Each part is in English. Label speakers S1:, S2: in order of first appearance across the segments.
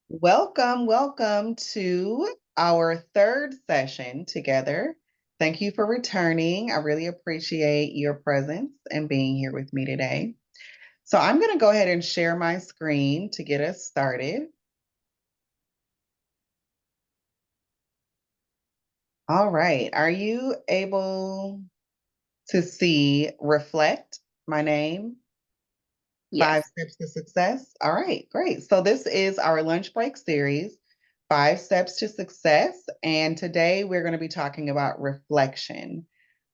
S1: Welcome to our third session together. Thank you for returning. I really appreciate your presence and being here with me today. So I'm going to go ahead and share my screen to get us started. All right. Are you able to see reflect my name? Five
S2: Yes.
S1: Steps to Success. All right, great. So this is our lunch break series, Five Steps to Success. And today we're going to be talking about reflection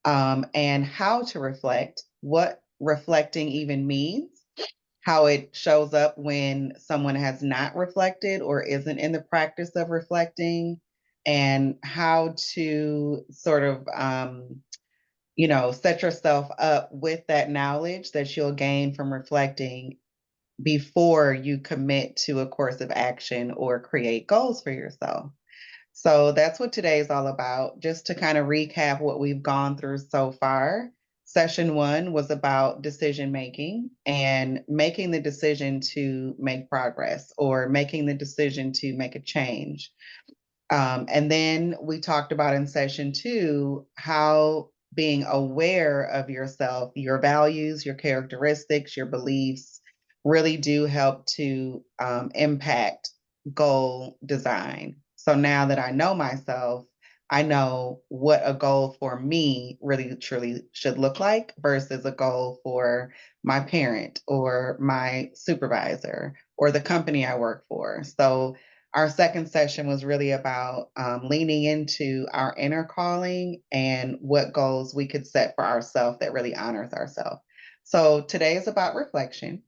S1: and how to reflect, what reflecting even means, how it shows up when someone has not reflected or isn't in the practice of reflecting, and how to sort of set yourself up with that knowledge that you'll gain from reflecting before you commit to a course of action or create goals for yourself. So that's what today is all about. Just to kind of recap what we've gone through so far. Session one was about decision making and making the decision to make progress or making the decision to make a change. And then we talked about in session two how being aware of yourself, your values, your characteristics, your beliefs really do help to impact goal design. So now that I know myself, I know what a goal for me really truly should look like versus a goal for my parent or my supervisor or the company I work for. So our second session was really about leaning into our inner calling and what goals we could set for ourselves that really honors ourselves. So today is about reflection.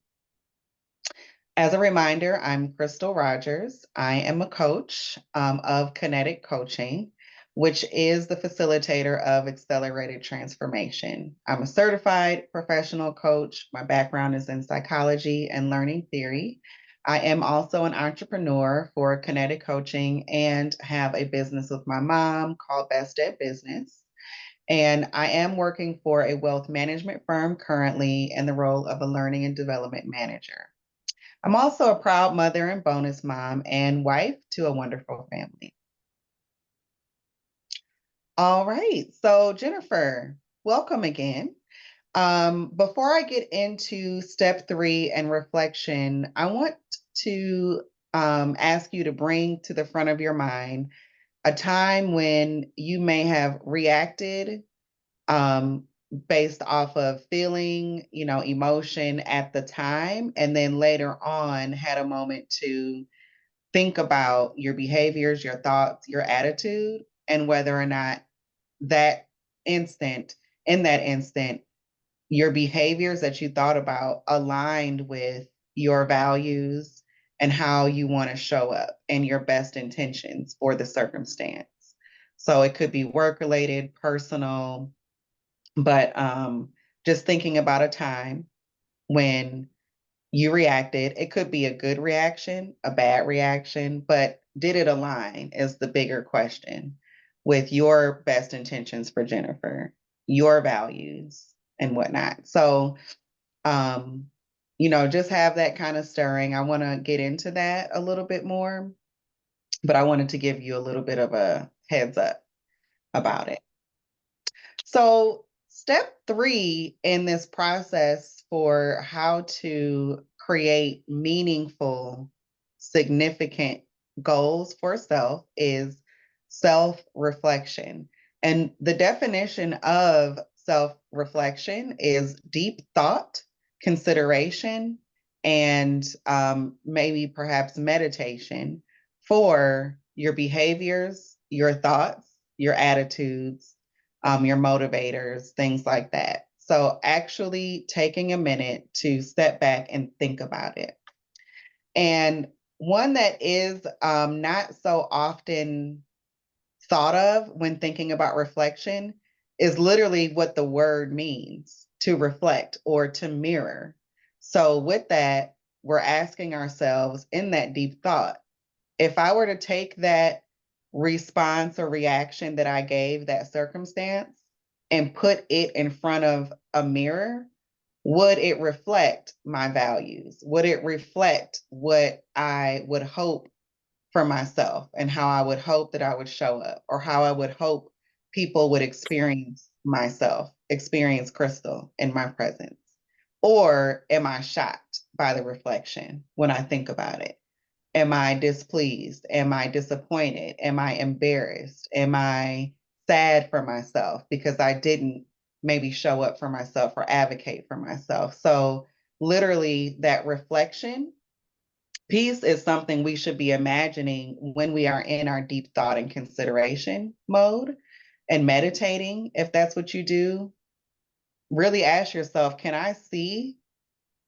S1: As a reminder, I'm Krystle Rogers. I am a coach of Kinetic Coaching, which is the facilitator of accelerated transformation. I'm a certified professional coach. My background is in psychology and learning theory. I am also an entrepreneur for Kinetic Coaching and have a business with my mom called Best at Business. And I am working for a wealth management firm currently in the role of a learning and development manager. I'm also a proud mother and bonus mom and wife to a wonderful family. All right. So, Jennifer, welcome again. Before I get into step three and reflection, I want to ask you to bring to the front of your mind a time when you may have reacted um, based off of feeling, emotion at the time, and then later on had a moment to think about your behaviors, your thoughts, your attitude, and whether or not that instant, in that instant, your behaviors that you thought about aligned with your values and how you want to show up and your best intentions for the circumstance. So it could be work related, personal, but just thinking about a time when you reacted. It could be a good reaction, a bad reaction, but did it align is the bigger question with your best intentions for Jennifer, your values and whatnot. So, um, just have that kind of stirring. I want to get into that a little bit more, but I wanted to give you a little bit of a heads up about it. So, step three in this process for how to create meaningful, significant goals for self is self reflection. And the definition of self reflection is deep thought, consideration, and maybe perhaps meditation for your behaviors, your thoughts, your attitudes, your motivators, things like that. So, actually taking a minute to step back and think about it. And one that is not so often thought of when thinking about reflection is literally what the word means to reflect or to mirror. So, with that, we're asking ourselves in that deep thought, if I were to take that response or reaction that I gave that circumstance and put it in front of a mirror, would it reflect my values? Would it reflect what I would hope for myself and how I would hope that I would show up, or how I would hope people would experience myself, experience Krystle in my presence? Or am I shocked by the reflection when I think about it? Am I displeased? Am I disappointed? Am I embarrassed? Am I sad for myself because I didn't maybe show up for myself or advocate for myself? So, literally, that reflection piece is something we should be imagining when we are in our deep thought and consideration mode and meditating. If that's what you do, really ask yourself, can I see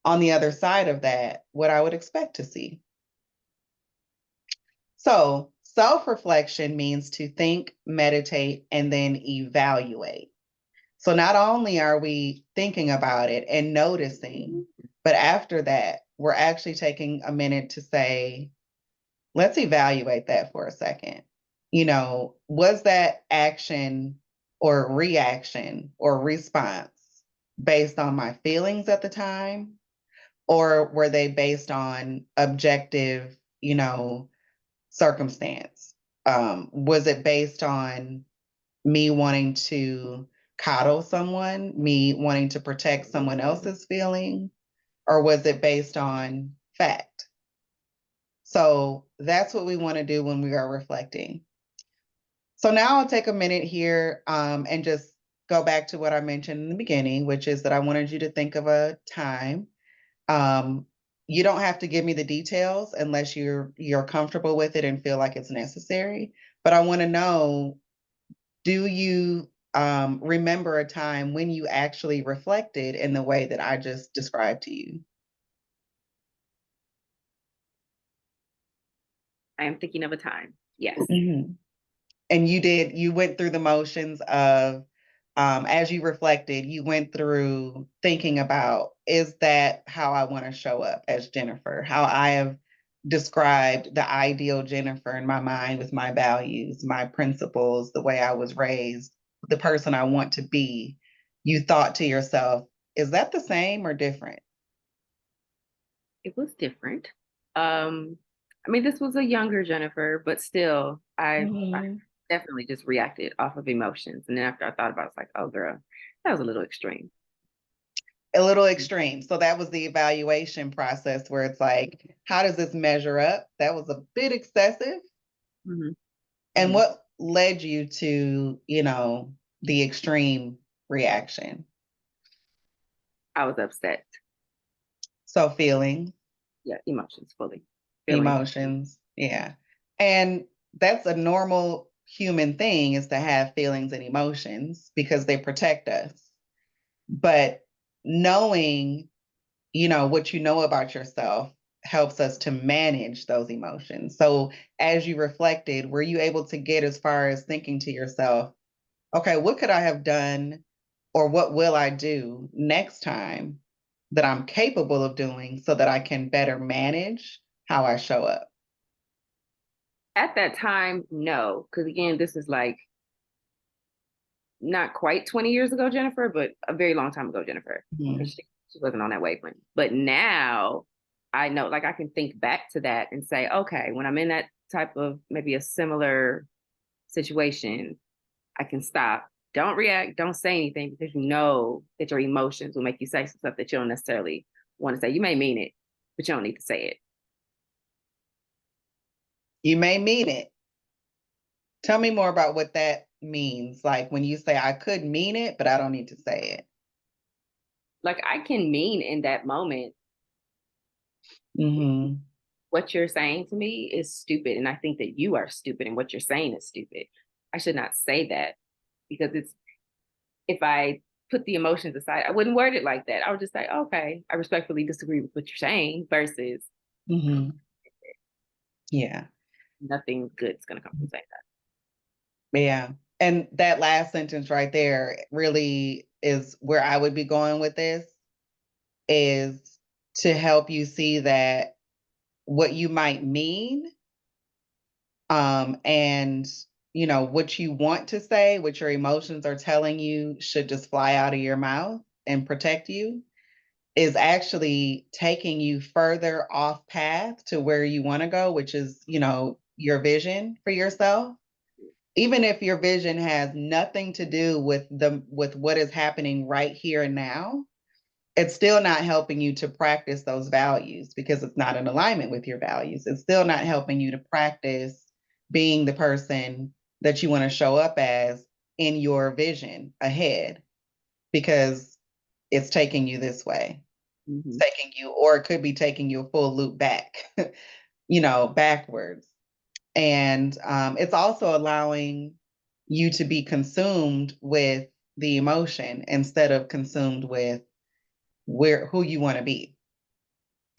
S1: on the other side of that what I would expect to see? So, self reflection means to think, meditate, and then evaluate. So, not only are we thinking about it and noticing, but after that, we're actually taking a minute to say, let's evaluate that for a second. Was that action or reaction or response based on my feelings at the time? Or were they based on objective, circumstance? Was it based on me wanting to coddle someone, me wanting to protect someone else's feeling, or was it based on fact? So that's what we want to do when we are reflecting. So now I'll take a minute here and just go back to what I mentioned in the beginning, which is that I wanted you to think of a time. Um, you don't have to give me the details unless you're comfortable with it and feel like it's necessary. But I want to know, do you remember a time when you actually reflected in the way that I just described to you?
S2: I am thinking of a time. Yes.
S1: Mm-hmm. And you went through the motions of, as you reflected, you went through thinking about, is that how I want to show up as Jennifer? How I have described the ideal Jennifer in my mind with my values, my principles, the way I was raised, the person I want to be. You thought to yourself, is that the same or different?
S2: It was different. I mean, this was a younger Jennifer, but still, I
S1: Mhm.
S2: definitely just reacted off of emotions. And then after I thought about it, it's like, oh, girl, that was a little extreme.
S1: A little extreme. So that was the evaluation process where it's like, how does this measure up? That was a bit excessive.
S2: Hmm.
S1: And
S2: Hmm.
S1: what led you to, the extreme reaction?
S2: I was upset.
S1: So feelings,
S2: Yeah, emotions fully. Feelings.
S1: emotions, yeah. And that's a normal human thing, is to have feelings and emotions because they protect us. But knowing, what you know about yourself helps us to manage those emotions. So as you reflected, were you able to get as far as thinking to yourself, okay, what could I have done, or what will I do next time that I'm capable of doing so that I can better manage how I show up?
S2: At that time, no, because again, this is like not quite 20 years ago, Jennifer, but a very long time ago, Jennifer. And
S1: Mhm.
S2: she wasn't on that wavelength. But now I know, like I can think back to that and say, okay, when I'm in that type of maybe a similar situation, I can stop. Don't react, don't say anything because you know that your emotions will make you say some stuff that you don't necessarily want to say. You may mean it, but you don't need to say it.
S1: You may mean it. Tell me more about what that means. Like when you say, I could mean it, but I don't need to say it.
S2: Like I can mean in that moment,
S1: Hmm.
S2: what you're saying to me is stupid. And I think that you are stupid and what you're saying is stupid. I should not say that because if I put the emotions aside, I wouldn't word it like that. I would just say, okay, I respectfully disagree with what you're saying versus
S1: Hmm. Yeah.
S2: nothing good is going to come from saying
S1: Yeah. And that last sentence right there really is where I would be going with this, is to help you see that what you might mean, and what you want to say, what your emotions are telling you should just fly out of your mouth and protect you, is actually taking you further off path to where you want to go, which is, your vision for yourself, even if your vision has nothing to do with what is happening right here and now, it's still not helping you to practice those values because it's not in alignment with your values. It's still not helping you to practice being the person that you want to show up as in your vision ahead because it's taking you this way. It's
S2: Mm-hmm.
S1: taking you, or it could be taking you a full loop back, backwards. And it's also allowing you to be consumed with the emotion instead of consumed with who you want to be.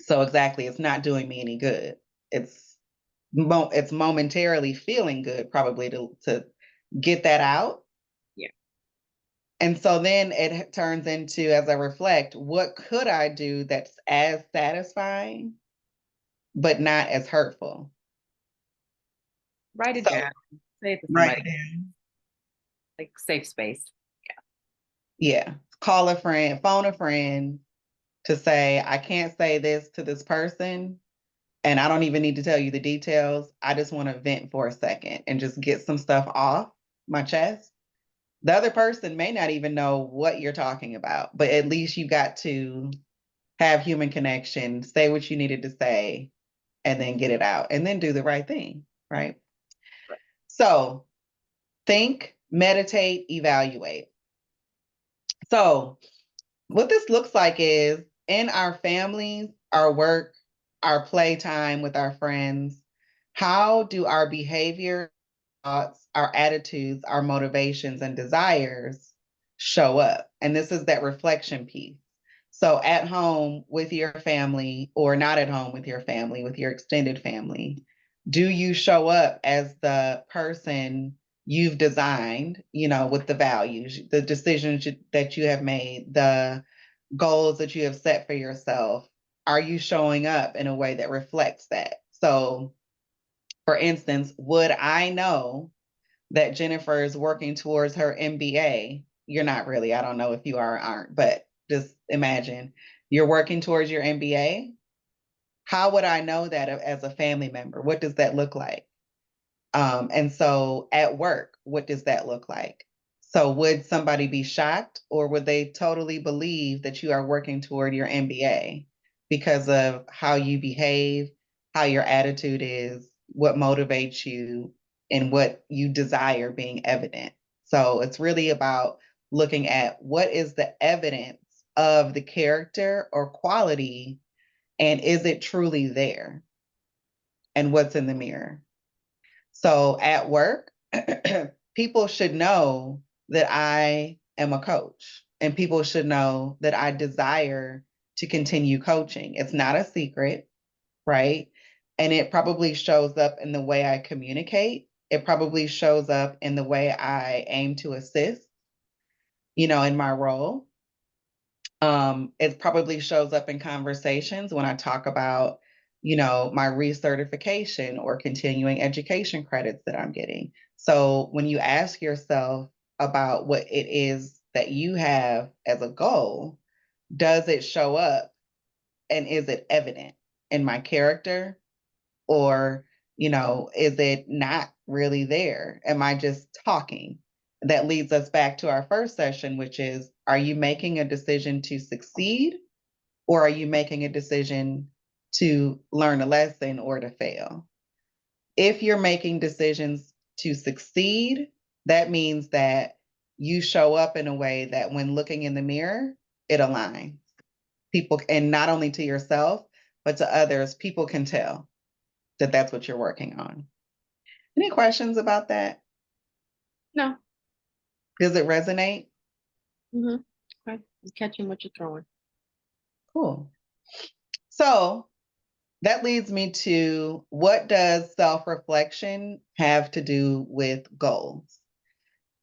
S1: So exactly, it's not doing me any good. It's it's momentarily feeling good, probably to get that out.
S2: Yeah.
S1: And so then it turns into, as I reflect, what could I do that's as satisfying, but not as hurtful?
S2: Write it
S1: So
S2: down. Say it to
S1: write
S2: somebody,
S1: it down.
S2: like safe space.
S1: Yeah. Call a friend, phone a friend to say, I can't say this to this person. And I don't even need to tell you the details. I just want to vent for a second and just get some stuff off my chest. The other person may not even know what you're talking about, but at least you got to have human connection, say what you needed to say, and then get it out and then do the right thing, right? So think, meditate, evaluate. So, what this looks like is in our families, our work, our playtime with our friends, how do our behavior, thoughts, our attitudes, our motivations, and desires show up? And this is that reflection piece. So, at home with your family, or not at home with your family, with your extended family, do you show up as the person you've designed, with the values, the decisions that you have made, the goals that you have set for yourself? Are you showing up in a way that reflects that? So, for instance, would I know that Jennifer is working towards her MBA? You're not really. I don't know if you are or aren't, but just imagine you're working towards your MBA. How would I know that as a family member? What does that look like? And so at work, what does that look like? So would somebody be shocked, or would they totally believe that you are working toward your MBA because of how you behave, how your attitude is, what motivates you, and what you desire being evident? So it's really about looking at what is the evidence of the character or quality, and is it truly there? And what's in the mirror? So at work, people should know that I am a coach, and people should know that I desire to continue coaching. It's not a secret, right? And it probably shows up in the way I communicate. It probably shows up in the way I aim to assist, in my role. It probably shows up in conversations when I talk about, my recertification or continuing education credits that I'm getting. So when you ask yourself about what it is that you have as a goal, does it show up and is it evident in my character? Or, is it not really there? Am I just talking? That leads us back to our first session, which is, are you making a decision to succeed, or are you making a decision to learn a lesson or to fail? If you're making decisions to succeed, that means that you show up in a way that when looking in the mirror, it aligns. People, and not only to yourself, but to others, people can tell that that's what you're working on. Any questions about that?
S2: No.
S1: Does it resonate?
S2: Mm-hmm. Okay. I'm catching what you're throwing.
S1: Cool. So that leads me to, what does self-reflection have to do with goals?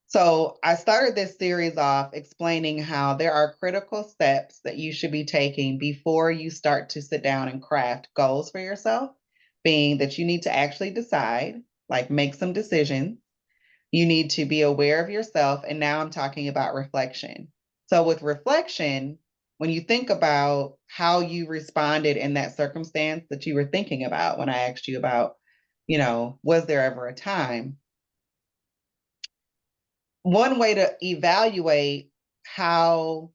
S1: So I started this series off explaining how there are critical steps that you should be taking before you start to sit down and craft goals for yourself, being that you need to actually decide, like make some decisions. You need to be aware of yourself. And now I'm talking about reflection. So, with reflection, when you think about how you responded in that circumstance that you were thinking about when I asked you about Was there ever a time? One way to evaluate how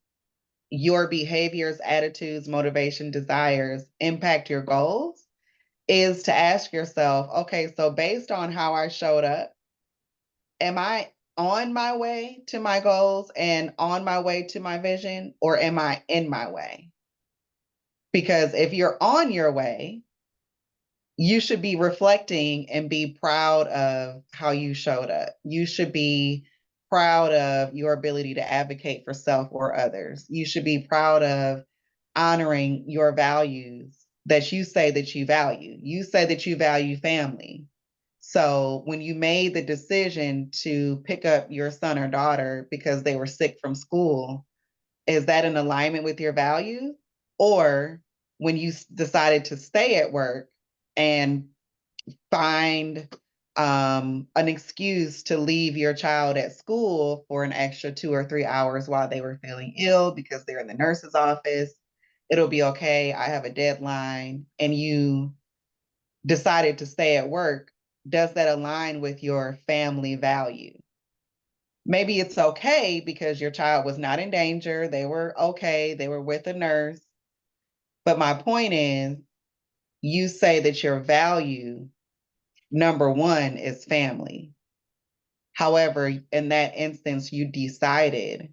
S1: your behaviors, attitudes, motivation, desires impact your goals is to ask yourself, okay, so based on how I showed up, am I on my way to my goals and on my way to my vision, or am I in my way? Because if you're on your way, you should be reflecting and be proud of how you showed up. You should be proud of your ability to advocate for self or others. You should be proud of honoring your values that you say that you value. You say that you value family. So when you made the decision to pick up your son or daughter because they were sick from school, is that in alignment with your values? Or when you decided to stay at work and find an excuse to leave your child at school for an extra 2 or 3 hours while they were feeling ill because they're in the nurse's office, it'll be okay. I have a deadline. And you decided to stay at work. Does that align with your family value? Maybe it's okay because your child was not in danger. They were okay. They were with a nurse. But my point is, you say that your value, number one, is family. However, in that instance, you decided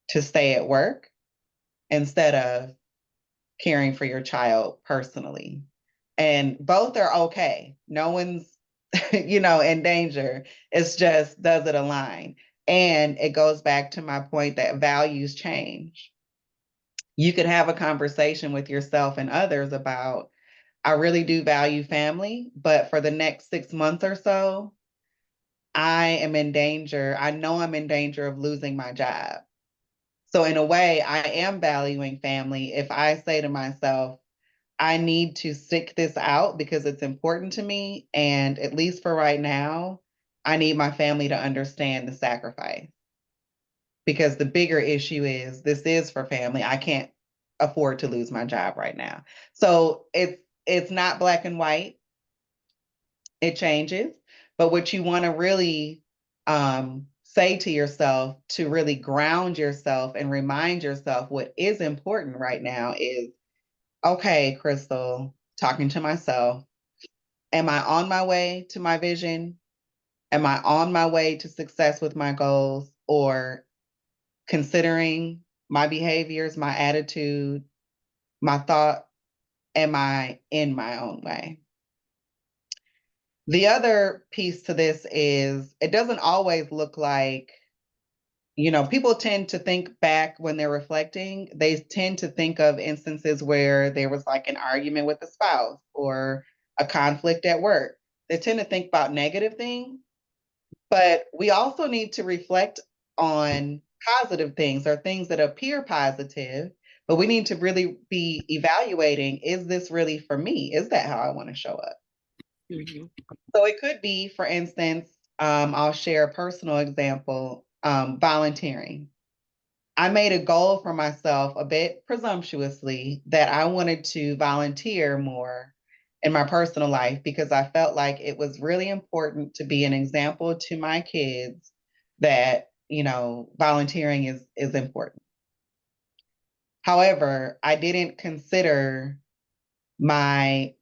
S1: to stay at work instead of caring for your child personally. And both are okay. No one's, in danger. It's just, does it align? And it goes back to my point that values change. You could have a conversation with yourself and others about, I really do value family, but for the next 6 months or so, I am in danger. I know I'm in danger of losing my job. So, in a way, I am valuing family if I say to myself, I need to stick this out because it's important to me. And at least for right now, I need my family to understand the sacrifice because the bigger issue is this is for family. I can't afford to lose my job right now. So it's not black and white. It changes. But what you want to really say to yourself to really ground yourself and remind yourself what is important right now is, okay, Krystle, talking to myself, am I on my way to my vision? Am I on my way to success with my goals? Or considering my behaviors, my attitude, my thought, am I in my own way? The other piece to this is it doesn't always look like, people tend to think back when they're reflecting, they tend to think of instances where there was like an argument with a spouse or a conflict at work. They tend to think about negative things, but we also need to reflect on positive things or things that appear positive, but we need to really be evaluating, is this really for me? Is that how I want to show up?
S2: Mm-hmm.
S1: So it could be, for instance, I'll share a personal example, volunteering. I made a goal for myself a bit presumptuously that I wanted to volunteer more in my personal life because I felt like it was really important to be an example to my kids that, volunteering is important. However, I didn't consider my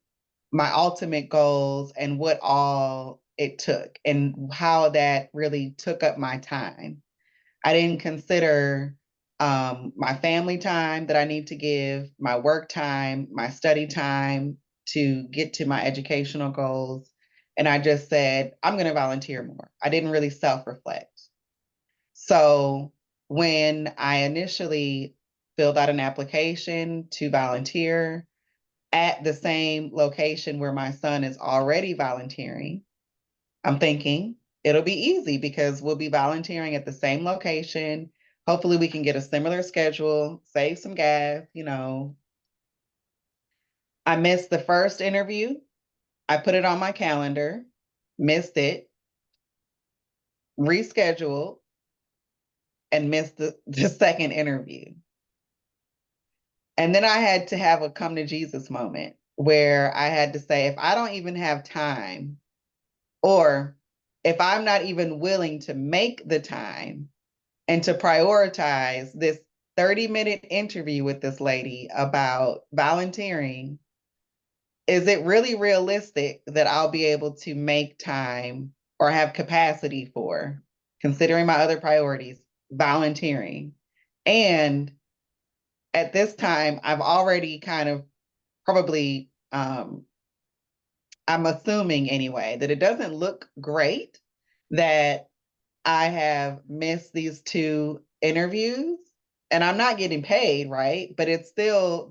S1: my ultimate goals and what all it took and how that really took up my time. I didn't consider my family time that I need to give, my work time, my study time to get to my educational goals. And I just said, I'm going to volunteer more. I didn't really self reflect. So when I initially filled out an application to volunteer at the same location where my son is already volunteering, I'm thinking it'll be easy because we'll be volunteering at the same location. Hopefully, we can get a similar schedule, save some gas. I missed the first interview. I put it on my calendar, missed it, rescheduled, and missed the second interview. And then I had to have a come to Jesus moment where I had to say, if I don't even have time Or if I'm not even willing to make the time and to prioritize this 30-minute interview with this lady about volunteering, is it really realistic that I'll be able to make time or have capacity for, considering my other priorities, volunteering? And at this time, I've already kind of probably, I'm assuming anyway, that it doesn't look great that I have missed these two interviews and I'm not getting paid, right? But it's still,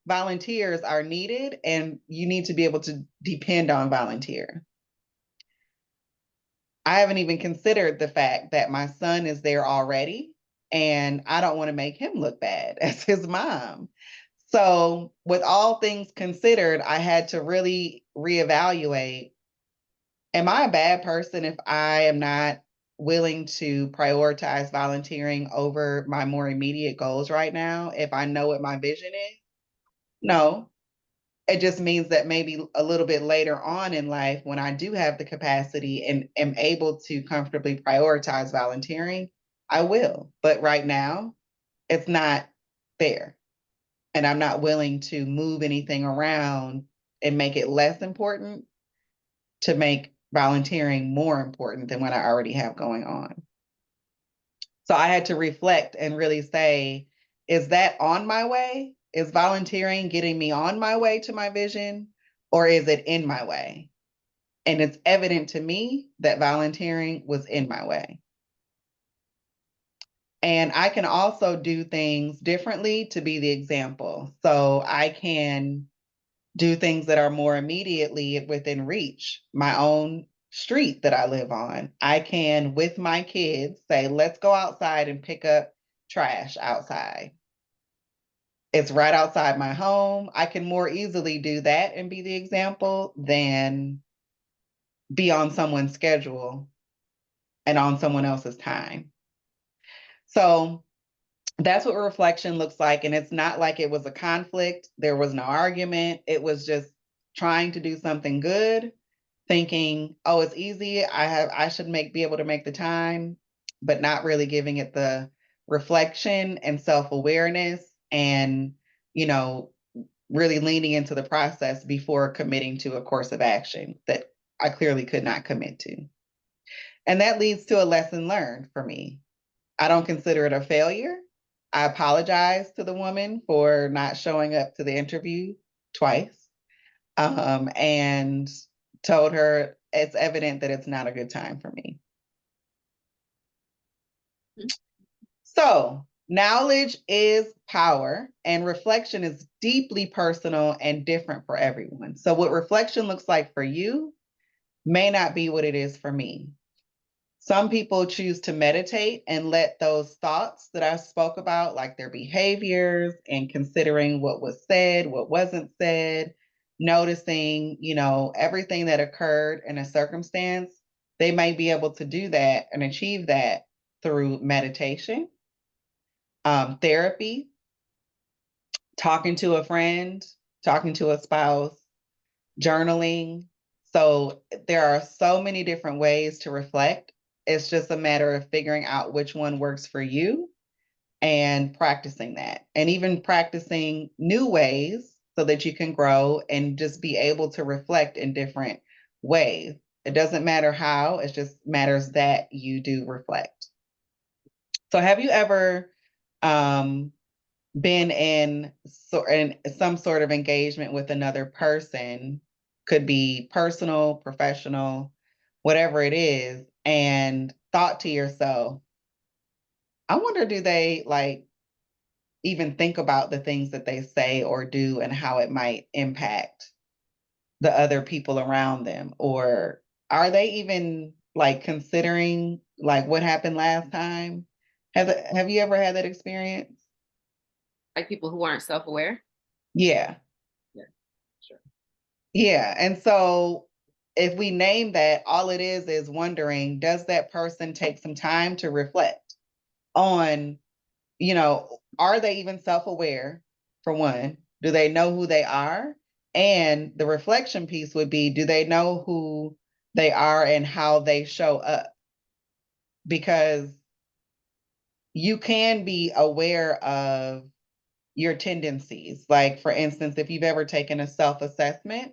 S1: volunteers are needed and you need to be able to depend on volunteer. I haven't even considered the fact that my son is there already and I don't want to make him look bad as his mom. So, with all things considered, I had to really reevaluate, am I a bad person if I am not willing to prioritize volunteering over my more immediate goals right now if I know what my vision is? No. It just means that maybe a little bit later on in life, when I do have the capacity and am able to comfortably prioritize volunteering, I will. But right now, it's not there. And I'm not willing to move anything around and make it less important to make volunteering more important than what I already have going on. So I had to reflect and really say, is that on my way? Is volunteering getting me on my way to my vision, or is it in my way? And it's evident to me that volunteering was in my way. And I can also do things differently to be the example. So I can do things that are more immediately within reach. My own street that I live on, I can, with my kids, say, let's go outside and pick up trash outside. It's right outside my home. I can more easily do that and be the example than be on someone's schedule and on someone else's time. So that's what reflection looks like. And it's not like it was a conflict. There was no argument. It was just trying to do something good, thinking, oh, it's easy. I should be able to make the time, but not really giving it the reflection and self-awareness and, you know, really leaning into the process before committing to a course of action that I clearly could not commit to. And that leads to a lesson learned for me. I don't consider it a failure. I apologize to the woman for not showing up to the interview twice, and told her it's evident that it's not a good time for me. So, knowledge is power, and reflection is deeply personal and different for everyone. So, what reflection looks like for you may not be what it is for me. Some people choose to meditate and let those thoughts that I spoke about, like their behaviors and considering what was said, what wasn't said, noticing, everything that occurred in a circumstance, they may be able to do that and achieve that through meditation, therapy, talking to a friend, talking to a spouse, journaling. So there are so many different ways to reflect. It's just a matter of figuring out which one works for you and practicing that. And even practicing new ways so that you can grow and just be able to reflect in different ways. It doesn't matter how, it just matters that you do reflect. So have you ever been in some sort of engagement with another person, could be personal, professional, whatever it is, and thought to yourself, I wonder, do they like even think about the things that they say or do and how it might impact the other people around them? Or are they even like considering like what happened last time? Have you ever had that experience?
S2: Like people who aren't self-aware.
S1: Yeah.
S2: Yeah, sure.
S1: Yeah. And so if we name that, all it is wondering, does that person take some time to reflect on, are they even self-aware, for one? Do they know who they are? And the reflection piece would be, do they know who they are and how they show up, because you can be aware of your tendencies. Like, for instance, if you've ever taken a self-assessment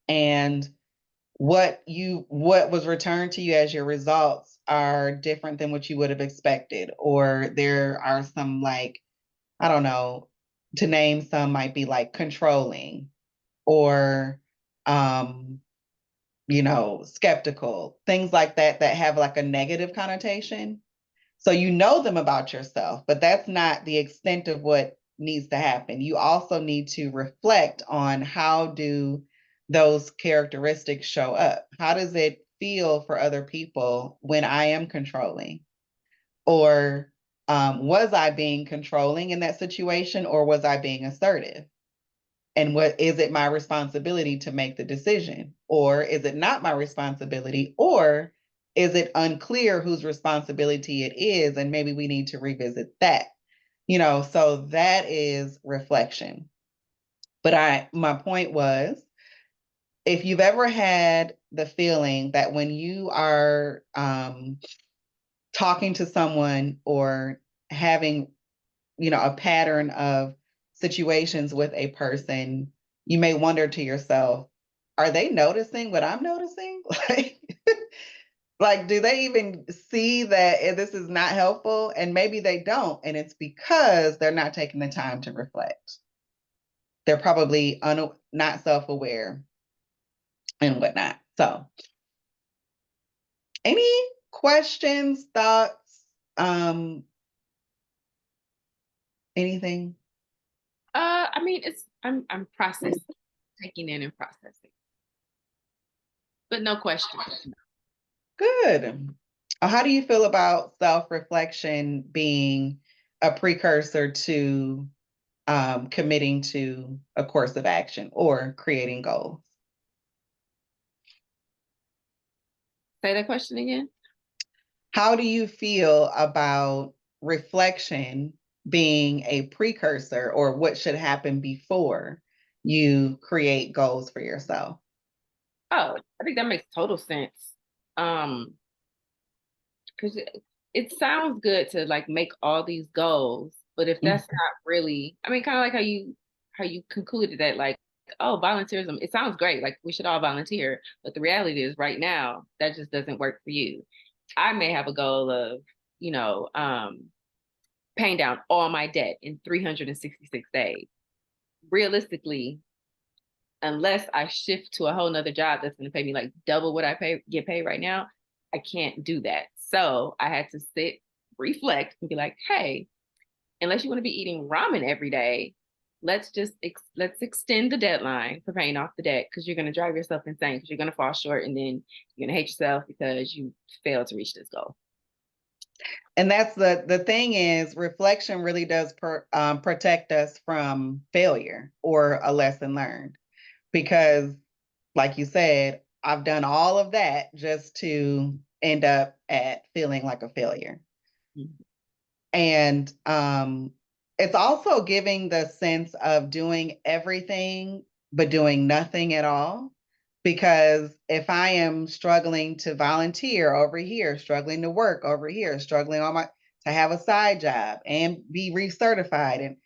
S1: and what was returned to you as your results are different than what you would have expected, or there are some, like, I don't know, to name some, might be like controlling, or um skeptical, things like that, that have like a negative connotation. So you know them about yourself, but that's not the extent of what needs to happen. You also need to reflect on, how do those characteristics show up? How does it feel for other people when I am controlling? Or was I being controlling in that situation, or was I being assertive? And what is it my responsibility to make the decision? Or is it not my responsibility? Or is it unclear whose responsibility it is? And maybe we need to revisit that. So that is reflection. But my point was, if you've ever had the feeling that when you are talking to someone, or having a pattern of situations with a person, you may wonder to yourself, are they noticing what I'm noticing? Like, do they even see that this is not helpful? And maybe they don't. And it's because they're not taking the time to reflect. They're probably not self-aware and whatnot. So, any questions, thoughts, anything?
S2: I mean, I'm processing, taking in and processing, but no question.
S1: Good. How do you feel about self-reflection being a precursor to committing to a course of action or creating goals?
S2: Say that question again.
S1: How do you feel about reflection being a precursor, or what should happen before you create goals for yourself?
S2: Oh, I think that makes total sense. Um, because it sounds good to like make all these goals, but if that's not really, I mean, kind of like how you concluded that, like, oh, volunteerism, it sounds great, like we should all volunteer, but the reality is right now that just doesn't work for you. I may have a goal of, you know, paying down all my debt in 366 days. Realistically, unless I shift to a whole nother job that's going to pay me like double what get paid right now, I can't do that. So I had to sit, reflect, and be like, hey, unless you want to be eating ramen every day, let's extend the deadline for paying off the debt, because you're going to drive yourself insane, because you're going to fall short, and then you're going to hate yourself because you failed to reach this goal.
S1: And that's the thing, is reflection really does protect us from failure or a lesson learned, because, like you said, I've done all of that just to end up at feeling like a failure.
S2: Mm-hmm.
S1: And it's also giving the sense of doing everything but doing nothing at all. Because if I am struggling to volunteer over here, struggling to work over here, struggling to have a side job and be recertified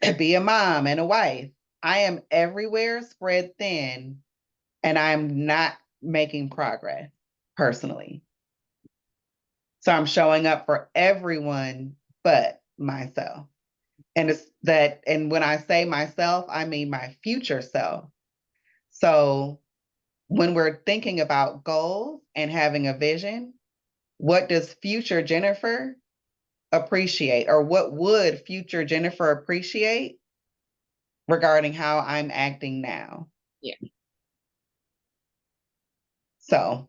S1: and be a mom and a wife, I am everywhere spread thin, and I'm not making progress personally. So I'm showing up for everyone but myself. And when I say myself, I mean my future self. So when we're thinking about goals and having a vision, what does future Jennifer appreciate, or what would future Jennifer appreciate regarding how I'm acting now?
S2: Yeah.
S1: So,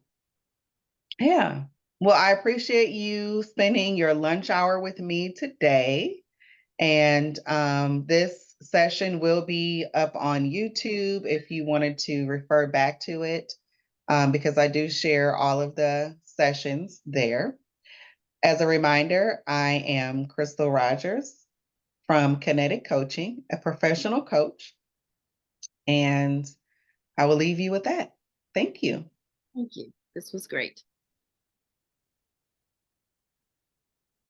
S1: yeah. Well, I appreciate you spending your lunch hour with me today. And this session will be up on YouTube if you wanted to refer back to it, because I do share all of the sessions there. As a reminder, I am Krystle Rogers from Kinetic Coaching, a professional coach, and I will leave you with that. Thank you.
S2: Thank you. This was great.